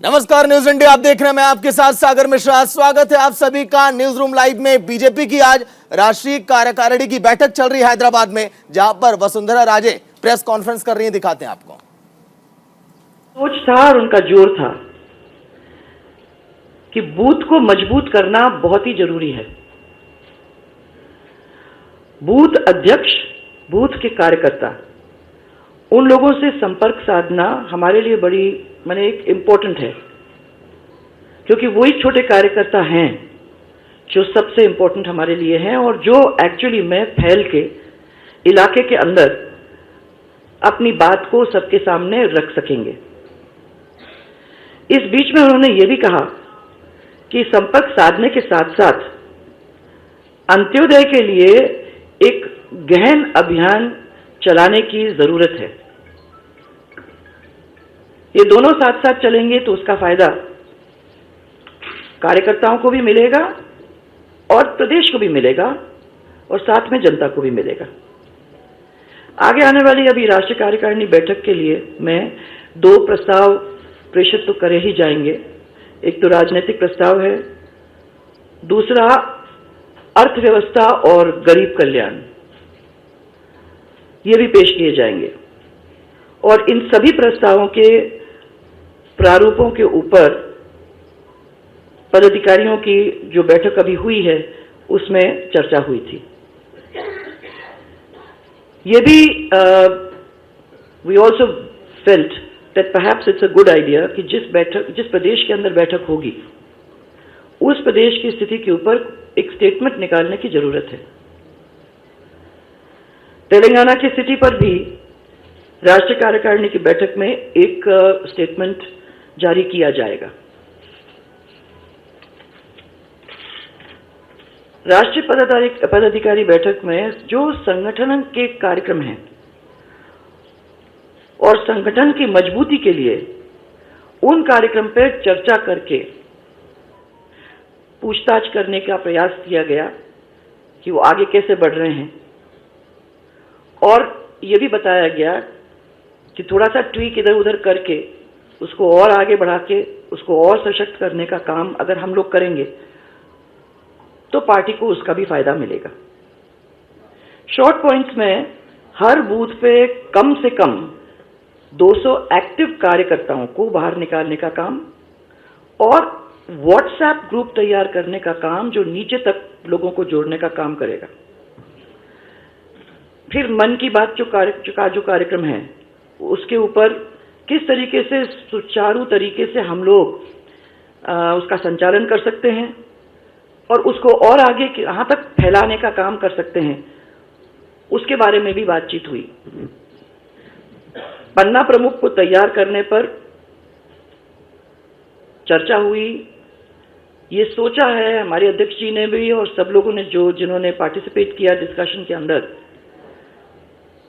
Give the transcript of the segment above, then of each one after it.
नमस्कार, news India आप देख रहे हैं। मैं आपके साथ सागर मिश्रा। स्वागत है आप सभी का न्यूज रूम लाइव में। बीजेपी की आज राष्ट्रीय कार्यकारिणी की बैठक चल रही है हैदराबाद में, जहां पर वसुंधरा राजे प्रेस कॉन्फ्रेंस कर रही हैं। दिखाते हैं आपको। सोच था और उनका जोर था कि बूथ को मजबूत करना बहुत ही जरूरी है। बूथ अध्यक्ष, बूथ के कार्यकर्ता, उन लोगों से संपर्क साधना हमारे लिए बड़ी एक इम्पोर्टेंट है, क्योंकि वही छोटे कार्यकर्ता हैं जो सबसे इम्पोर्टेंट हमारे लिए हैं और जो एक्चुअली में फैल के इलाके के अंदर अपनी बात को सबके सामने रख सकेंगे। इस बीच में उन्होंने ये भी कहा कि संपर्क साधने के साथ साथ अंत्योदय के लिए एक गहन अभियान चलाने की जरूरत है। ये दोनों साथ साथ चलेंगे तो उसका फायदा कार्यकर्ताओं को भी मिलेगा और प्रदेश को भी मिलेगा और साथ में जनता को भी मिलेगा। आगे आने वाली अभी राष्ट्रीय कार्यकारिणी बैठक के लिए मैं 2 प्रस्ताव प्रेषित तो करे ही जाएंगे। एक तो राजनीतिक प्रस्ताव है, दूसरा अर्थव्यवस्था और गरीब कल्याण, ये भी पेश किए जाएंगे। और इन सभी प्रस्तावों के प्रारूपों के ऊपर पदाधिकारियों की जो बैठक अभी हुई है उसमें चर्चा हुई थी। ये भी we also felt that perhaps it's a good idea कि जिस प्रदेश के अंदर बैठक होगी उस प्रदेश की स्थिति के ऊपर एक स्टेटमेंट निकालने की जरूरत है। तेलंगाना की स्थिति पर भी राष्ट्रीय कार्यकारिणी की बैठक में एक स्टेटमेंट जारी किया जाएगा। राष्ट्रीय पदाधिकारी बैठक में जो संगठन के कार्यक्रम हैं और संगठन की मजबूती के लिए उन कार्यक्रम पर चर्चा करके पूछताछ करने का प्रयास किया गया कि वो आगे कैसे बढ़ रहे हैं, और ये भी बताया गया कि थोड़ा सा ट्वीक इधर उधर करके उसको और आगे बढ़ा के उसको और सशक्त करने का काम अगर हम लोग करेंगे तो पार्टी को उसका भी फायदा मिलेगा। शॉर्ट पॉइंट्स में हर बूथ पे कम से कम 200 एक्टिव कार्यकर्ताओं को बाहर निकालने का काम और व्हाट्सएप ग्रुप तैयार करने का काम जो नीचे तक लोगों को जोड़ने का काम करेगा। फिर मन की बात जो कार्यक्रम है उसके ऊपर किस तरीके से सुचारू तरीके से हम लोग उसका संचालन कर सकते हैं और उसको और आगे कहां तक फैलाने का काम कर सकते हैं, उसके बारे में भी बातचीत हुई। पन्ना प्रमुख को तैयार करने पर चर्चा हुई। ये सोचा है हमारे अध्यक्ष जी ने भी और सब लोगों ने जिन्होंने पार्टिसिपेट किया डिस्कशन के अंदर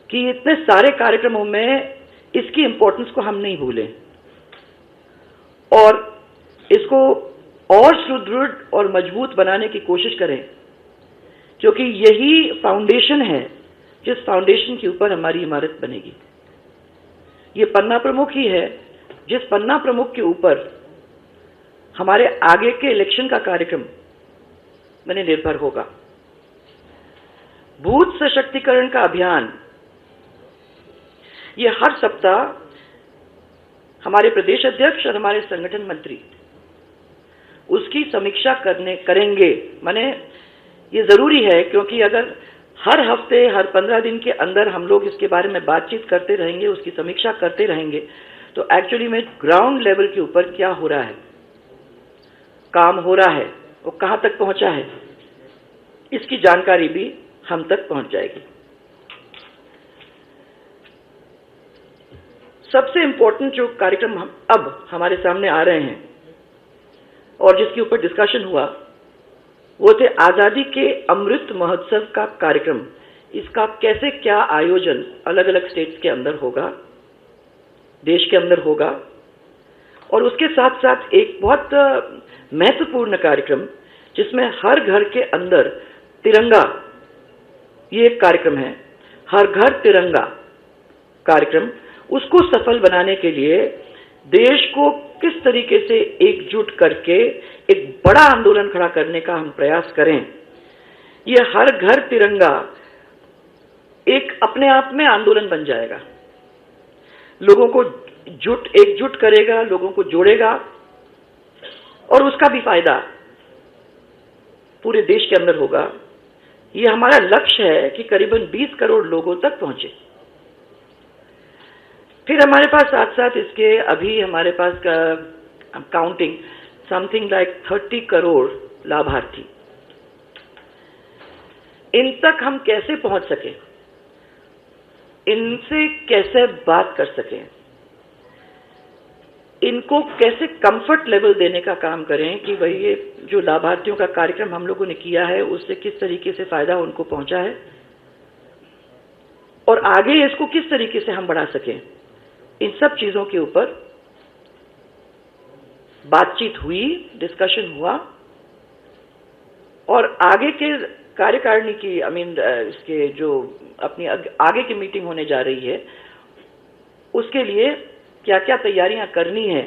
कि इतने सारे कार्यक्रमों में इसकी इंपॉर्टेंस को हम नहीं भूलें और इसको और सुदृढ़ और मजबूत बनाने की कोशिश करें, क्योंकि यही फाउंडेशन है जिस फाउंडेशन के ऊपर हमारी इमारत बनेगी। ये पन्ना प्रमुख ही है जिस पन्ना प्रमुख के ऊपर हमारे आगे के इलेक्शन का कार्यक्रम निर्भर होगा। बूथ सशक्तिकरण का अभियान ये हर सप्ताह हमारे प्रदेश अध्यक्ष और हमारे संगठन मंत्री उसकी समीक्षा करेंगे। ये जरूरी है, क्योंकि अगर हर हफ्ते हर 15 दिन के अंदर हम लोग इसके बारे में बातचीत करते रहेंगे, उसकी समीक्षा करते रहेंगे, तो एक्चुअली में ग्राउंड लेवल के ऊपर क्या हो रहा है, काम हो रहा है, वो कहां तक पहुंचा है, इसकी जानकारी भी हम तक पहुंच जाएगी। सबसे इंपॉर्टेंट जो कार्यक्रम अब हमारे सामने आ रहे हैं और जिसके ऊपर डिस्कशन हुआ वो थे आजादी के अमृत महोत्सव का कार्यक्रम। इसका कैसे क्या आयोजन अलग अलग स्टेट्स के अंदर होगा, देश के अंदर होगा, और उसके साथ साथ एक बहुत महत्वपूर्ण कार्यक्रम जिसमें हर घर के अंदर तिरंगा, ये एक कार्यक्रम है, हर घर तिरंगा कार्यक्रम, उसको सफल बनाने के लिए देश को किस तरीके से एकजुट करके एक बड़ा आंदोलन खड़ा करने का हम प्रयास करें। ये हर घर तिरंगा एक अपने आप में आंदोलन बन जाएगा, लोगों को एकजुट करेगा, लोगों को जोड़ेगा और उसका भी फायदा पूरे देश के अंदर होगा। ये हमारा लक्ष्य है कि करीबन 20 करोड़ लोगों तक पहुंचे। फिर हमारे पास साथ साथ इसके अभी हमारे पास काउंटिंग समथिंग लाइक 30 करोड़ लाभार्थी। इन तक हम कैसे पहुंच सके, इनसे कैसे बात कर सकें, इनको कैसे कंफर्ट लेवल देने का काम करें कि भाई ये जो लाभार्थियों का कार्यक्रम हम लोगों ने किया है उससे किस तरीके से फायदा उनको पहुंचा है और आगे इसको किस तरीके से हम बढ़ा सकें। इन सब चीजों के ऊपर बातचीत हुई, डिस्कशन हुआ और आगे के कार्यकारिणी की इसके जो अपनी आगे की मीटिंग होने जा रही है उसके लिए क्या क्या तैयारियां करनी है,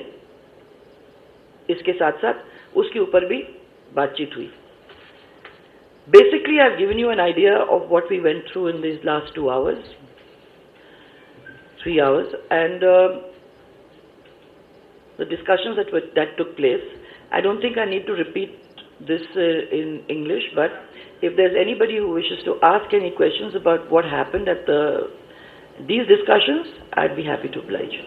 इसके साथ साथ उसके ऊपर भी बातचीत हुई। Basically, I've given you an idea of what we went through in these last 2 hours, 3 hours, and the discussions that took place. I don't think I need to repeat this in English, but if there's anybody who wishes to ask any questions about what happened at these discussions, I'd be happy to oblige.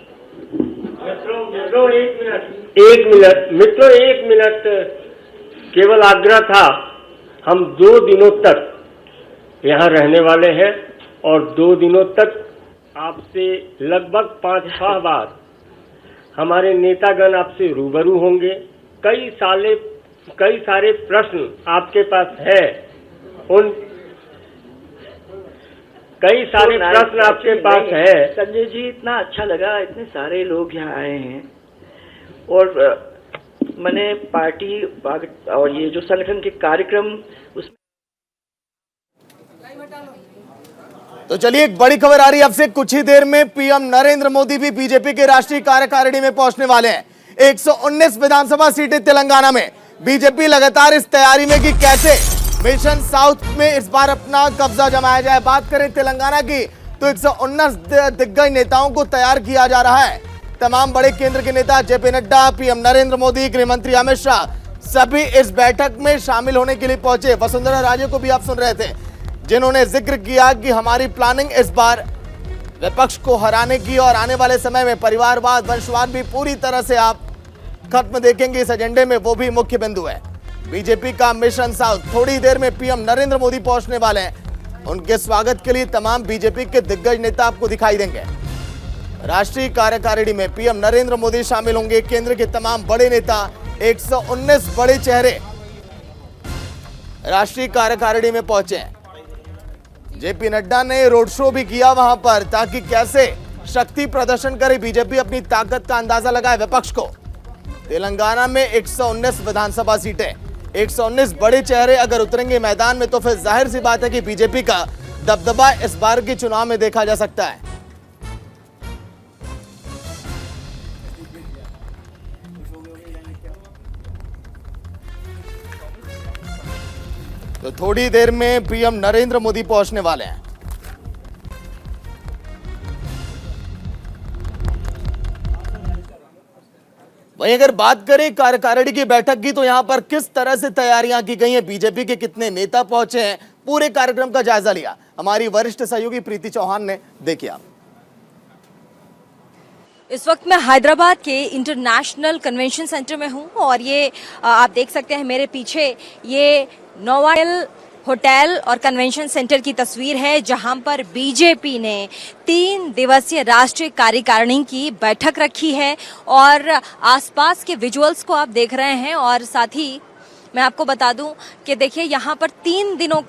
मित्रों एक minute केवल आग्रह था। हम 2 दिनों तक यहाँ रहने वाले हैं और 2 दिनों तक आपसे लगभग 5-6 बार हमारे नेतागण आपसे रूबरू होंगे। कई सारे प्रश्न आपके पास है, उन कई सारे प्रश्न आपके पास है। संजय जी, इतना अच्छा लगा, इतने सारे लोग यहाँ आए हैं और मैंने पार्टी और ये जो संगठन के कार्यक्रम उसमें। तो चलिए, एक बड़ी खबर आ रही है आपसे। कुछ ही देर में पीएम नरेंद्र मोदी भी बीजेपी के राष्ट्रीय कार्यकारिणी में पहुंचने वाले हैं। 119 विधानसभा सीटें तेलंगाना में। बीजेपी लगातार इस तैयारी में कि कैसे मिशन साउथ में इस बार अपना कब्जा जमाया जाए। बात करें तेलंगाना की तो 119 दिग्गज नेताओं को तैयार किया जा रहा है। तमाम बड़े केंद्र के नेता जेपी नड्डा, पीएम नरेंद्र मोदी, गृह मंत्री अमित शाह सभी इस बैठक में शामिल होने के लिए पहुंचे। वसुंधरा राजे को भी आप सुन रहे थे, जिन्होंने जिक्र किया कि हमारी प्लानिंग इस बार विपक्ष को हराने की और आने वाले समय में परिवारवाद, वंशवाद भी पूरी तरह से आप खत्म देखेंगे इस एजेंडे में, वो भी मुख्य बिंदु है। बीजेपी का मिशन साउथ। थोड़ी देर में पीएम नरेंद्र मोदी पहुंचने वाले हैं। उनके स्वागत के लिए तमाम बीजेपी के दिग्गज नेता आपको दिखाई देंगे। राष्ट्रीय कार्यकारिणी में पीएम नरेंद्र मोदी शामिल होंगे। केंद्र के तमाम बड़े नेता, 119 बड़े चेहरे राष्ट्रीय कार्यकारिणी में पहुंचे हैं। जेपी नड्डा ने रोड शो भी किया वहां पर, ताकि कैसे शक्ति प्रदर्शन करे बीजेपी, अपनी ताकत का अंदाजा लगाए विपक्ष को। तेलंगाना में 119 विधानसभा सीटें, 119 बड़े चेहरे अगर उतरेंगे मैदान में तो फिर जाहिर सी बात है कि बीजेपी का दबदबा इस बार के चुनाव में देखा जा सकता है। तो थोड़ी देर में पीएम नरेंद्र मोदी पहुंचने वाले हैं। वहीं अगर बात करें कार्यकारिणी की बैठक की तो यहां पर किस तरह से तैयारियां की गई हैं, बीजेपी के कितने नेता पहुंचे हैं, पूरे कार्यक्रम का जायजा लिया हमारी वरिष्ठ सहयोगी प्रीति चौहान ने। देखिए आप। इस वक्त मैं हैदराबाद के इंटरनेशनल कन्वेंशन सेंटर में हूं और ये आप देख सकते हैं मेरे पीछे, ये नोवाडेल होटल और कन्वेंशन सेंटर की तस्वीर है, जहां पर बीजेपी ने 3 दिवसीय राष्ट्रीय कार्यकारिणी की बैठक रखी है और आसपास के विजुअल्स को आप देख रहे हैं। और साथ ही मैं आपको बता दूं कि देखिए यहाँ पर 3 दिनों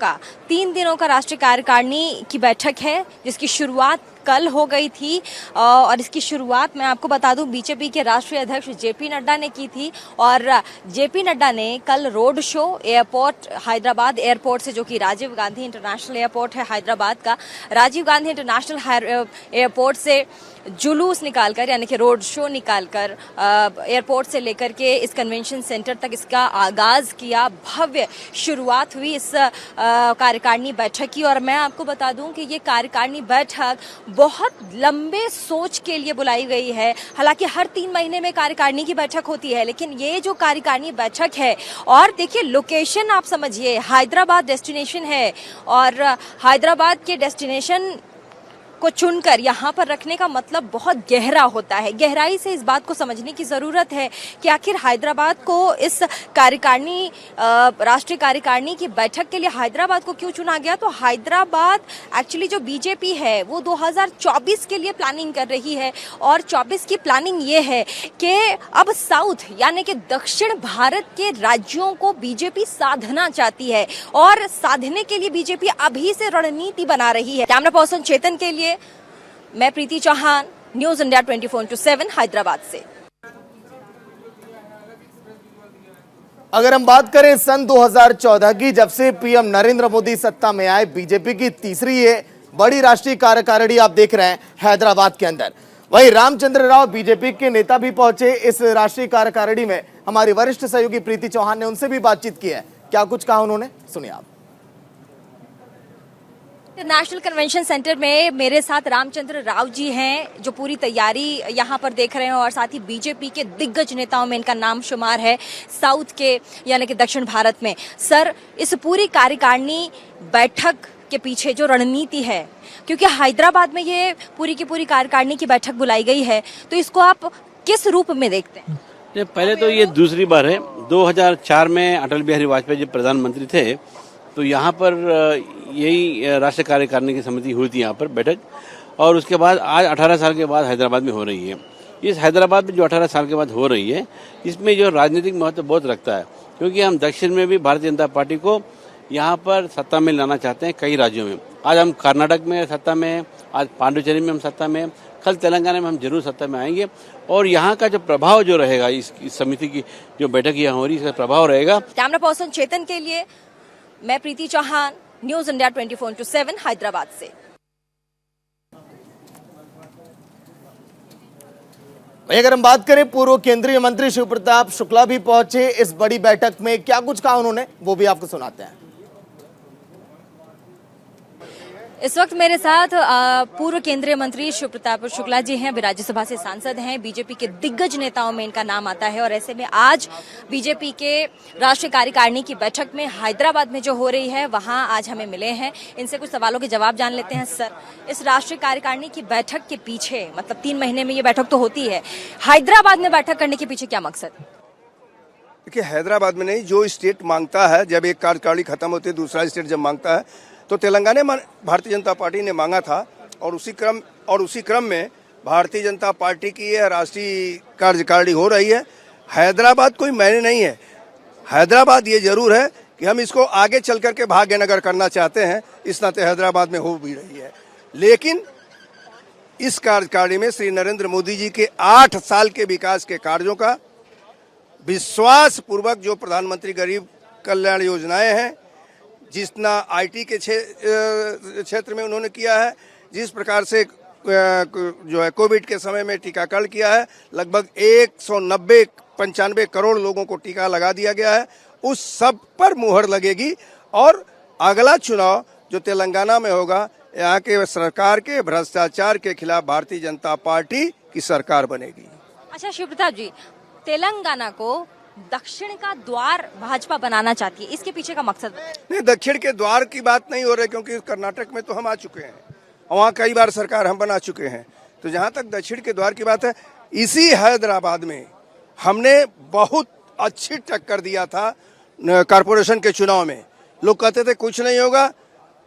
का राष्ट्रीय कार्यकारिणी की बैठक है, जिसकी शुरुआत कल हो गई थी और इसकी शुरुआत मैं आपको बता दूं बीजेपी के राष्ट्रीय अध्यक्ष जेपी नड्डा ने की थी। और जेपी नड्डा ने कल road show airport Hyderabad airport से, जो कि राजीव गांधी इंटरनेशनल एयरपोर्ट है हैदराबाद का, राजीव गांधी इंटरनेशनल एयरपोर्ट से जुलूस निकालकर यानी कि रोड शो निकालकर एयरपोर्ट से लेकर के इस कन्वेंशन सेंटर तक इसका आगाज किया। भव्य शुरुआत हुई इस कार्यकारिणी बैठक की। और मैं आपको बता दूं कि ये कार्यकारिणी बैठक बहुत लंबे सोच के लिए बुलाई गई है। हालांकि हर 3 महीने में कार्यकारिणी की बैठक होती है, लेकिन ये जो कार्यकारिणी बैठक है, और देखिए लोकेशन आप समझिए, हैदराबाद डेस्टिनेशन है और हैदराबाद के डेस्टिनेशन को चुनकर यहाँ पर रखने का मतलब बहुत गहरा होता है। गहराई से इस बात को समझने की जरूरत है कि आखिर हैदराबाद को इस कार्यकारिणी राष्ट्रीय कार्यकारिणी की बैठक के लिए हैदराबाद को क्यों चुना गया। तो हैदराबाद एक्चुअली जो बीजेपी है वो 2024 के लिए प्लानिंग कर रही है और 24 की प्लानिंग ये है कि अब साउथ यानी कि दक्षिण भारत के राज्यों को बीजेपी साधना चाहती है और साधने के लिए बीजेपी अभी से रणनीति बना रही है। कैमरा पर्सन चेतन के लिए मैं प्रीति चौहान, न्यूज इंडिया 24/7 हैदराबाद से। अगर हम बात करें सन 2014 की, जब से पीएम नरेंद्र मोदी सत्ता में आए, बीजेपी की तीसरी ये बड़ी राष्ट्रीय कार्यकारिणी आप देख रहे हैं हैदराबाद के अंदर। वहीं रामचंद्र राव बीजेपी के नेता भी पहुंचे इस राष्ट्रीय कार्यकारिणी में। हमारी वरिष्ठ सहयोगी प्रीति चौहान ने उनसे भी बातचीत की है। क्या कुछ कहा उन्होंने, सुनिए आप। नेशनल कन्वेंशन सेंटर में मेरे साथ रामचंद्र राव जी हैं, जो पूरी तैयारी यहाँ पर देख रहे हैं और साथ ही बीजेपी के दिग्गज नेताओं में इनका नाम शुमार है साउथ के यानी कि दक्षिण भारत में। सर, इस पूरी कार्यकारिणी बैठक के पीछे जो रणनीति है, क्योंकि हैदराबाद में ये पूरी की पूरी कार्यकारिणी की बैठक बुलाई गई है, तो इसको आप किस रूप में देखते हैं? पहले तो ये दूसरी बार है। 2004 में अटल बिहारी वाजपेयी जी प्रधानमंत्री थे, तो यहाँ पर यही राष्ट्रीय कार्यकारिणी की समिति हुई थी यहाँ पर बैठक, और उसके बाद आज 18 साल के बाद हैदराबाद में हो रही है। इस हैदराबाद में जो 18 साल के बाद हो रही है, इसमें जो राजनीतिक महत्व बहुत रखता है, क्योंकि हम दक्षिण में भी भारतीय जनता पार्टी को यहाँ पर सत्ता में लाना चाहते हैं कई राज्यों में। आज हम कर्नाटक में सत्ता में, आज पांडुचेरी में हम सत्ता में, कल तेलंगाना में हम जरूर सत्ता में आएंगे। और यहाँ का जो प्रभाव जो रहेगा, इस समिति की जो बैठक यहाँ हो रही है, इसका प्रभाव रहेगा। कैमरा पर्सन चेतन के लिए मैं प्रीति चौहान, न्यूज इंडिया 24/7 हैदराबाद से। अगर हम बात करें, पूर्व केंद्रीय मंत्री शिव प्रताप शुक्ला भी पहुंचे इस बड़ी बैठक में। क्या कुछ कहा उन्होंने, वो भी आपको सुनाते हैं। इस वक्त मेरे साथ पूर्व केंद्रीय मंत्री शिव प्रताप शुक्ला जी हैं, राज्यसभा से सांसद हैं, बीजेपी के दिग्गज नेताओं में इनका नाम आता है। और ऐसे में आज बीजेपी के राष्ट्रीय कार्यकारिणी की बैठक में हैदराबाद में जो हो रही है, वहां आज हमें मिले हैं। इनसे कुछ सवालों के जवाब जान लेते हैं। सर, इस राष्ट्रीय कार्यकारिणी की बैठक के पीछे, मतलब 3 महीने में ये बैठक तो होती है, हैदराबाद में बैठक करने के पीछे क्या मकसद है? देखिए, हैदराबाद में नहीं, जो स्टेट मांगता है, जब एक कार्यकारिणी खत्म होती है दूसरा स्टेट जब मांगता है, तो तेलंगाना में भारतीय जनता पार्टी ने मांगा था, और उसी क्रम में भारतीय जनता पार्टी की यह राष्ट्रीय कार्यकारिणी हो रही है। हैदराबाद कोई मायने नहीं है। हैदराबाद ये जरूर है कि हम इसको आगे चल करके भाग्यनगर करना चाहते हैं, इस नाते हैदराबाद में हो भी रही है। लेकिन इस कार्यकारिणी में श्री नरेंद्र मोदी जी के 8 साल के विकास के कार्यों का विश्वास पूर्वक जो प्रधानमंत्री गरीब कल्याण योजनाएं हैं, जितना आईटी के क्षेत्र में उन्होंने किया है, जिस प्रकार से जो है कोविड के समय में टीकाकरण किया है, लगभग 195 करोड़ लोगों को टीका लगा दिया गया है, उस सब पर मुहर लगेगी। और अगला चुनाव जो तेलंगाना में होगा, यहाँ के सरकार के भ्रष्टाचार के खिलाफ भारतीय जनता पार्टी की सरकार बनेगी। अच्छा शिव प्रताप जी, तेलंगाना को दक्षिण का द्वार भाजपा बनाना चाहती है, इसके पीछे का मकसद? नहीं, दक्षिण के द्वार की बात नहीं हो रही, क्योंकि कर्नाटक में तो हम आ चुके हैं, वहाँ कई बार सरकार हम बना चुके हैं। तो जहाँ तक दक्षिण के द्वार की बात है, इसी हैदराबाद में हमने बहुत अच्छी टक्कर दिया था कारपोरेशन के चुनाव में। लोग कहते थे कुछ नहीं होगा,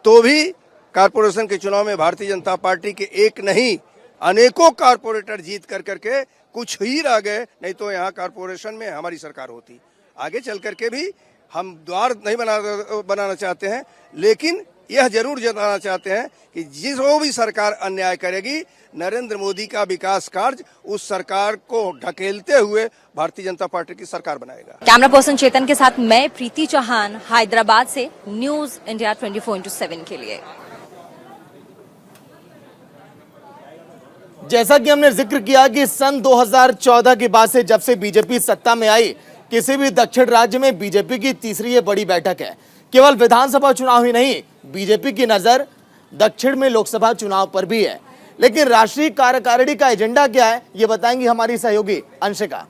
तो भी कारपोरेशन के चुनाव में भारतीय जनता पार्टी के एक नहीं अनेकों कारपोरेटर जीत कर करके कुछ ही रह गए, नहीं तो यहाँ कारपोरेशन में हमारी सरकार होती। आगे चल करके भी हम द्वार नहीं बनाना चाहते हैं, लेकिन यह जरूर जताना चाहते हैं कि जो भी सरकार अन्याय करेगी, नरेंद्र मोदी का विकास कार्य उस सरकार को ढकेलते हुए भारतीय जनता पार्टी की सरकार बनाएगा। कैमरा पर्सन चेतन के साथ मैं प्रीति चौहान, हैदराबाद से न्यूज इंडिया 24/7 के लिए। जैसा कि हमने जिक्र किया कि सन 2014 के बाद से जब से बीजेपी सत्ता में आई, किसी भी दक्षिण राज्य में बीजेपी की तीसरी ये बड़ी बैठक है। केवल विधानसभा चुनाव ही नहीं, बीजेपी की नजर दक्षिण में लोकसभा चुनाव पर भी है। लेकिन राष्ट्रीय कार्यकारिणी का एजेंडा क्या है, ये बताएंगी हमारी सहयोगी अंशिका।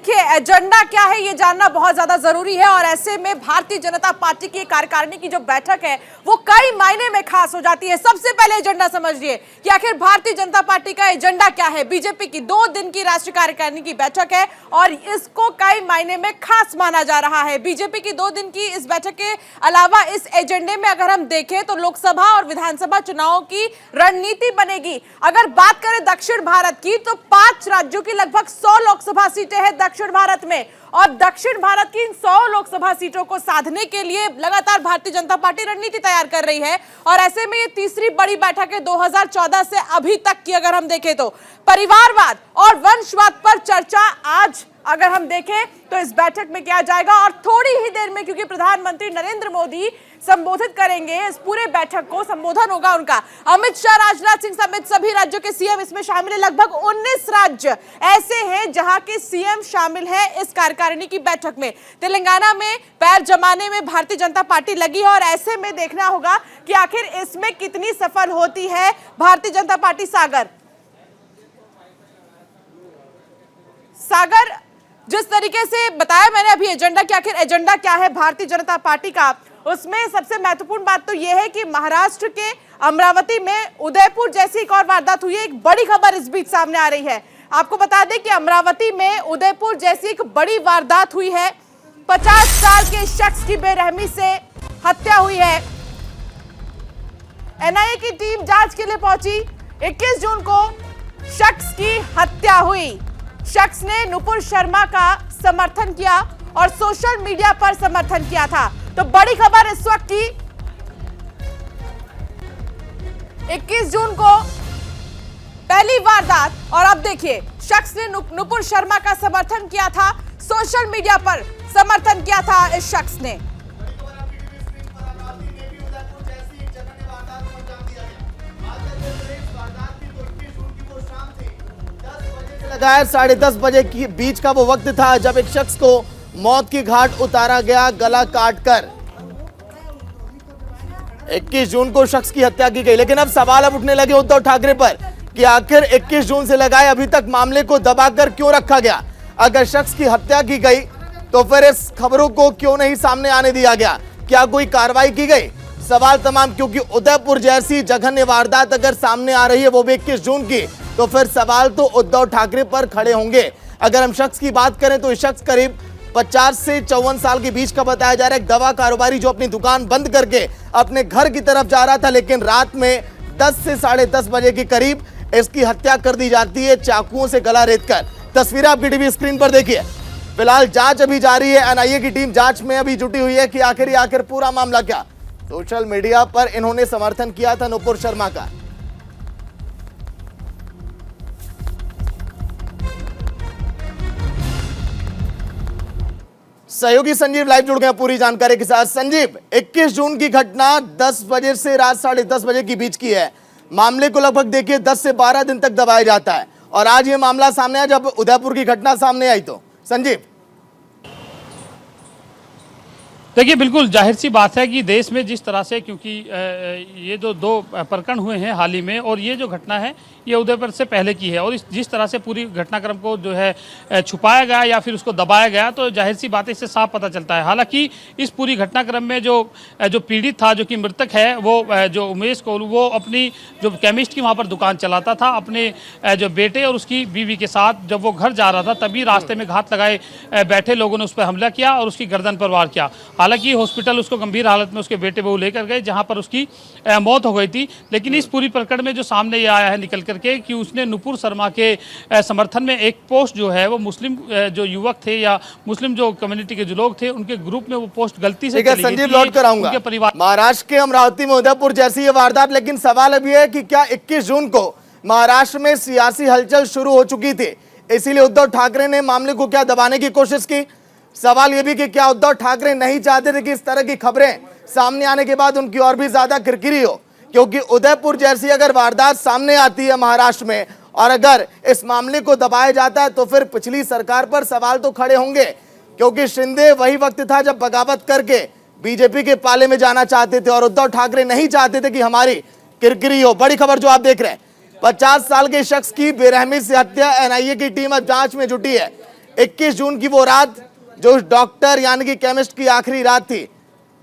कि एजेंडा क्या है ये जानना बहुत ज्यादा जरूरी है, और ऐसे में भारतीय जनता पार्टी की कार्यकारिणी की जो बैठक है वो कई मायने में खास हो जाती है। सबसे पहले एजेंडा समझिए कि आखिर भारतीय जनता पार्टी का एजेंडा क्या है। बीजेपी की 2 दिन की राष्ट्रीय कार्यकारिणी की बैठक है और इसको कई मायने में खास माना जा रहा है। बीजेपी की 2 दिन की इस बैठक के अलावा इस एजेंडे में अगर हम देखें तो लोकसभा और विधानसभा चुनाव की रणनीति बनेगी। अगर बात करें दक्षिण भारत की तो 5 राज्यों की लगभग 100 लोकसभा सीटें हैं दक्षिण भारत में, और दक्षिण भारत की इन 100 लोकसभा सीटों को साधने के लिए लगातार भारतीय जनता पार्टी रणनीति तैयार कर रही है। और ऐसे में ये तीसरी बड़ी बैठक है 2014 से अभी तक की। अगर हम देखें तो परिवारवाद और वंशवाद पर चर्चा आज अगर हम देखें तो इस बैठक में किया जाएगा, और थोड़ी ही देर में क्योंकि प्रधानमंत्री नरेंद्र मोदी संबोधित करेंगे, इस पूरे बैठक को संबोधन होगा उनका। अमित शाह, राजनाथ सिंह समेत सभी राज्यों के सीएम इसमें शामिल है। लगभग 19 राज्य ऐसे हैं जहां के सीएम शामिल है इस कार्यकारिणी की बैठक में। तेलंगाना में पैर जमाने में भारतीय जनता पार्टी लगी है, और ऐसे में देखना होगा कि आखिर इसमें कितनी सफल होती है भारतीय जनता पार्टी। सागर जिस तरीके से बताया मैंने अभी एजेंडा कि आखिर एजेंडा क्या है भारतीय जनता पार्टी का, उसमें सबसे महत्वपूर्ण बात तो यह है कि महाराष्ट्र के अमरावती में उदयपुर जैसी एक और वारदात हुई है। एक बड़ी खबर इस बीच सामने आ रही है। आपको बता दें कि अमरावती में उदयपुर जैसी एक बड़ी वारदात हुई है। 50 साल के शख्स की बेरहमी से हत्या हुई है। एनआईए की टीम जांच के लिए पहुंची। 21 जून को शख्स की हत्या हुई। शख्स ने नुपुर शर्मा का समर्थन किया और सोशल मीडिया पर समर्थन किया था। तो बड़ी खबर इस वक्त की 21 जून को पहली वारदात, और अब देखिए शख्स ने नुपुर शर्मा का समर्थन किया था, सोशल मीडिया पर समर्थन किया था इस शख्स ने। लगाया 10:30 बजे के बीच का वो वक्त था जब एक शख्स को मौत की घाट उतारा गया, गला काटकर। 21 जून को शख्स की हत्या की गई। लेकिन अब सवाल उठने लगे उद्धव ठाकरे पर कि आखिर 21 जून से लगाए अभी तक मामले को दबाकर क्यों रखा गया। अगर शख्स की हत्या की गई तो फिर इस खबरों को क्यों नहीं सामने आने दिया गया, क्या कोई कार्रवाई की गई? सवाल तमाम, क्योंकि उदयपुर जैसी जघन्य वारदात अगर सामने आ रही है वो भी 21 जून की, तो फिर सवाल तो उद्धव ठाकरे पर खड़े होंगे। अगर हम शख्स की बात करें तो शख्स करीब 50 से 54 साल के बीच का बताया जा रहा है। एक दवा कारोबारी जो अपनी दुकान बंद करके अपने घर की तरफ जा रहा था, लेकिन रात में 10 से 10:30 बजे के करीब इसकी हत्या कर दी जाती है चाकुओं से गला रेतकर। तस्वीरें आपकी टीवी स्क्रीन पर देखिए। फिलहाल जांच अभी जारी है। एनआईए की टीम जांच में अभी जुटी हुई है कि आखिर पूरा मामला क्या। सोशल मीडिया पर इन्होंने समर्थन किया था नुपुर शर्मा का। सहयोगी संजीव लाइव जुड़ गए पूरी जानकारी के साथ। संजीव, 21 जून की घटना 10 बजे से रात 10:30 बजे के बीच की है। मामले को लगभग देखिए 10 से 12 दिन तक दबाया जाता है, और आज ये मामला सामने आया जब उदयपुर की घटना सामने आई। तो संजीव, देखिए बिल्कुल जाहिर सी बात है कि देश में जिस तरह से, क्योंकि ये जो 2 प्रकरण हुए हैं हाल ही में, और ये जो घटना है ये उदयपुर से पहले की है, और जिस तरह से पूरी घटनाक्रम को जो है छुपाया गया या फिर उसको दबाया गया, तो जाहिर सी बात है इससे साफ पता चलता है। हालांकि इस पूरी घटनाक्रम में जो पीड़ित था, जो कि मृतक है, वो जो उमेश कोहलू, वो अपनी जो केमिस्ट की वहाँ पर दुकान चलाता था, अपने जो बेटे और उसकी बीवी के साथ जब वो घर जा रहा था, तभी रास्ते में घात लगाए बैठे लोगों ने उस पर हमला किया और उसकी गर्दन पर वार किया। हालांकि हॉस्पिटल उसको गंभीर हालत में उसके बेटे बहू लेकर गए, जहां पर उसकी मौत हो गई थी। लेकिन इस पूरी प्रकरण में जो सामने ये आया है निकल करके कि उसने नुपुर शर्मा के समर्थन में एक पोस्ट जो है वो मुस्लिम जो युवक थे या मुस्लिम जो कम्युनिटी के जो लोग थे उनके ग्रुप में वो पोस्ट गलती से चली गई संजीव थी। लौट कर आऊंगा। उनके परिवार महाराष्ट्र के अमरावती में उदयपुर जैसी ये वारदात, लेकिन सवाल अभी है कि क्या 21 जून को महाराष्ट्र में सियासी हलचल शुरू हो चुकी थी, इसीलिए उद्धव ठाकरे ने मामले को क्या दबाने की कोशिश की? सवाल यह भी कि क्या उद्धव ठाकरे नहीं चाहते थे कि इस तरह की खबरें सामने आने के बाद उनकी और भी ज्यादा किरकिरी हो? क्योंकि उदयपुर जैसी अगर वारदात सामने आती है महाराष्ट्र में और अगर इस मामले को दबाया जाता है तो फिर पिछली सरकार पर सवाल तो खड़े होंगे, क्योंकि शिंदे वही वक्त था जब बगावत करके बीजेपी के पाले में जाना चाहते थे और उद्धव ठाकरे नहीं चाहते थे कि हमारी किरकिरी हो। बड़ी खबर जो आप देख रहे हैं, 50 साल के शख्स की बेरहमी से हत्या, एनआईए की टीम अब जांच में जुटी है। 21 जून की वो रात जो उस डॉक्टर यानी कि केमिस्ट की आखिरी रात थी,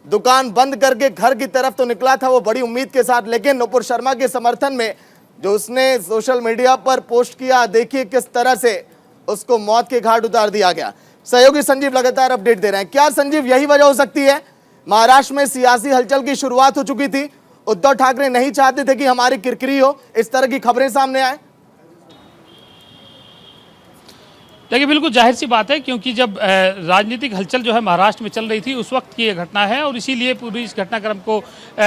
दुकान बंद करके घर की तरफ तो निकला था वो बड़ी उम्मीद के साथ, लेकिन नुपुर शर्मा के समर्थन में जो उसने सोशल मीडिया पर पोस्ट किया, देखिए किस तरह से उसको मौत के घाट उतार दिया गया। सहयोगी संजीव लगातार अपडेट दे रहे हैं। क्या संजीव यही वजह हो सकती है? महाराष्ट्र में सियासी हलचल की शुरुआत हो चुकी थी, उद्धव ठाकरे नहीं चाहते थे कि हमारी किरकिरी हो, इस तरह की खबरें सामने आए। देखिए बिल्कुल जाहिर सी बात है, क्योंकि जब राजनीतिक हलचल जो है महाराष्ट्र में चल रही थी उस वक्त की ये घटना है और इसीलिए पूरी इस घटनाक्रम को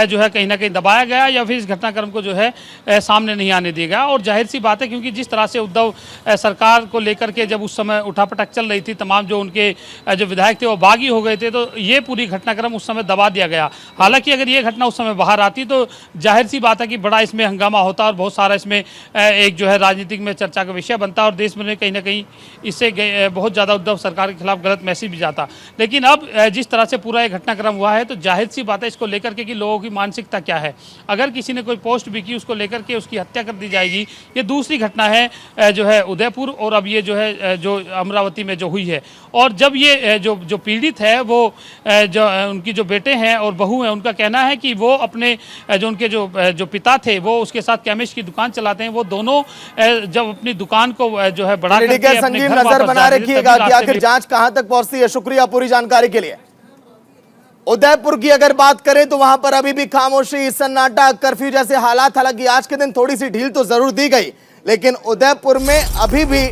जो है कहीं ना कहीं दबाया गया या फिर इस घटनाक्रम को जो है सामने नहीं आने दिया गया। और जाहिर सी बात है क्योंकि जिस तरह से उद्धव सरकार को लेकर के जब उस समय उठापटक चल रही थी, तमाम जो उनके जो विधायक थे वो बागी हो गए थे, तो ये पूरी घटनाक्रम उस समय दबा दिया गया। हालांकि अगर ये घटना उस समय बाहर आती तो जाहिर सी बात है कि बड़ा इसमें हंगामा होता और बहुत सारा इसमें एक जो है राजनीतिक में चर्चा का विषय बनता और देश में कहीं ना कहीं इससे बहुत ज़्यादा उद्धव सरकार के खिलाफ गलत मैसेज भी जाता। लेकिन अब जिस तरह से पूरा ये घटनाक्रम हुआ है तो जाहिर सी बात है इसको लेकर के कि लोगों की मानसिकता क्या है। अगर किसी ने कोई पोस्ट भी की उसको लेकर के उसकी हत्या कर दी जाएगी। ये दूसरी घटना है जो है उदयपुर और अब ये जो है जो अमरावती में जो हुई है। और जब ये जो पीड़ित है वो जो उनकी जो बेटे हैं और बहू हैं, उनका कहना है कि वो अपने जो उनके जो पिता थे वो उसके साथ केमिस्ट की दुकान चलाते हैं, वो दोनों जब अपनी दुकान को जो है बढ़ा करके अपने घर नजर बना रखिएगा कि आखिर जांच कहां तक पहुंचती है। शुक्रिया पूरी जानकारी के लिए। उदयपुर की अगर बात करें तो वहां पर अभी भी खामोशी, सन्नाटा, कर्फ्यू जैसे हालात। हालांकि आज के दिन थोड़ी सी ढील तो जरूर दी गई, लेकिन उदयपुर में अभी भी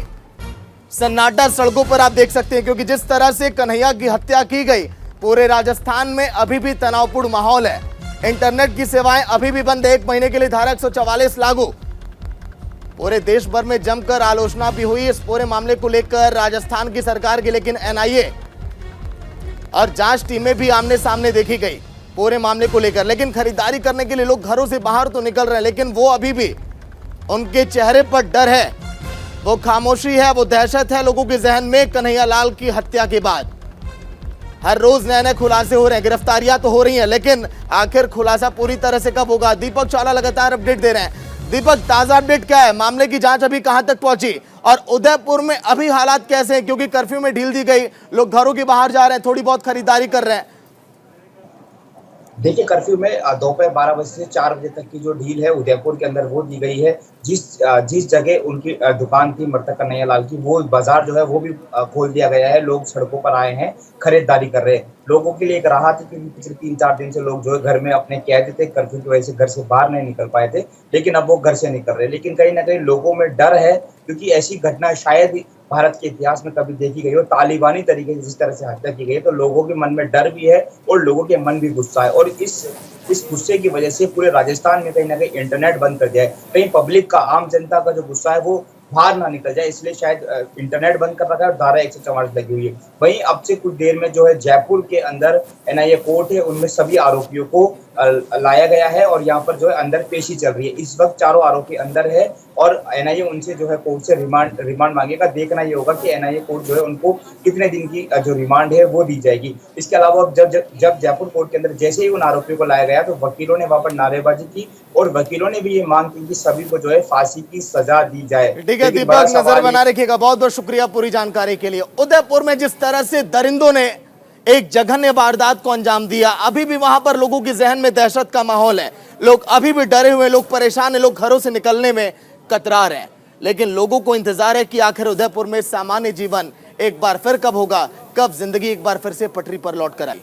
सन्नाटा सड़कों पर आप देख सकते हैं, क्योंकि जिस तरह से कन्हैया की हत्या की गई, पूरे राजस्थान में अभी भी तनावपूर्ण माहौल है। इंटरनेट की सेवाएं अभी भी बंद है। 1 महीने के लिए धारा 144 लागू। पूरे देश भर में जमकर आलोचना भी हुई इस पूरे मामले को लेकर राजस्थान की सरकार की, लेकिन एनआईए और जांच टीमें भी आमने सामने देखी गई पूरे मामले को लेकर। लेकिन खरीदारी करने के लिए लोग घरों से बाहर तो निकल रहे हैं, लेकिन वो अभी भी उनके चेहरे पर डर है, वो खामोशी है, वो दहशत है लोगों के जहन में। कन्हैया लाल की हत्या के बाद हर रोज नए नए खुलासे हो रहे हैं, गिरफ्तारियां तो हो रही हैं, लेकिन आखिर खुलासा पूरी तरह से कब होगा? दीपक चावला लगातार अपडेट दे रहे हैं। दीपक, ताजा अपडेट क्या है? मामले की जांच अभी कहां तक पहुंची और उदयपुर में अभी हालात कैसे हैं? क्योंकि कर्फ्यू में ढील दी गई, लोग घरों के बाहर जा रहे हैं, थोड़ी बहुत खरीदारी कर रहे हैं। देखिए, कर्फ्यू में दोपहर 12 बजे से 4 बजे तक की जो ढील है उदयपुर के अंदर वो दी गई है। जिस जगह उनकी दुकान थी मृतक कन्हैया लाल की, वो बाजार जो है वो भी खोल दिया गया है। लोग सड़कों पर आए हैं, खरीदारी कर रहे हैं। लोगों के लिए एक राहत है क्योंकि पिछले 3-4 दिन से लोग जो है घर में अपने कैद थे, कर्फ्यू की वजह से घर से बाहर नहीं निकल पाए थे, लेकिन अब वो घर से निकल रहे हैं। लेकिन कहीं ना कहीं लोगों में डर है, क्योंकि ऐसी घटना शायद भारत के इतिहास में कभी देखी गई हो। तालिबानी तरीके से जिस तरह से हत्या की गई, तो लोगों के मन में डर भी है और लोगों के मन भी गुस्सा है। और इस गुस्से की वजह से पूरे राजस्थान में कहीं ना कहीं इंटरनेट बंद कर दिया है। कहीं पब्लिक का, आम जनता का जो गुस्सा है वो बाहर ना निकल जाए, इसलिए शायद इंटरनेट बंद कर रखा है और धारा 144 लगी हुई है। वहीं अब से कुछ देर में जो है जयपुर के अंदर एनआईए कोर्ट है, उनमें सभी आरोपियों को लाया गया है और यहाँ पर जो है अंदर पेशी चल रही है। इस वक्त चारों आरोपी अंदर है और एनआईए उनसे जो है कोर्ट से रिमांड मांगेगा। देखना ये होगा कि एनआईए कोर्ट जो है उनको कितने दिन की जो रिमांड है वो दी जाएगी। इसके अलावा जब जयपुर कोर्ट के अंदर जैसे ही उन आरोपियों को लाया गया तो वकीलों ने वहां पर नारेबाजी की और वकीलों ने भी ये मांग की कि सभी को जो है फांसी की सजा दी जाए। ठीक है दीपक, नजर बना रखिएगा। बहुत बहुत शुक्रिया पूरी जानकारी के लिए। उदयपुर में जिस तरह से दरिंदों ने एक जघन्य वारदात को अंजाम दिया, अभी भी वहां पर लोगों के जहन में दहशत का माहौल है। लोग अभी भी डरे हुए, लोग परेशान हैं, लोग घरों से निकलने में कतरा रहे हैं। लेकिन लोगों को इंतजार है कि आखिर उदयपुर में सामान्य जीवन एक बार फिर कब होगा, कब जिंदगी एक बार फिर से पटरी पर लौट कर आई।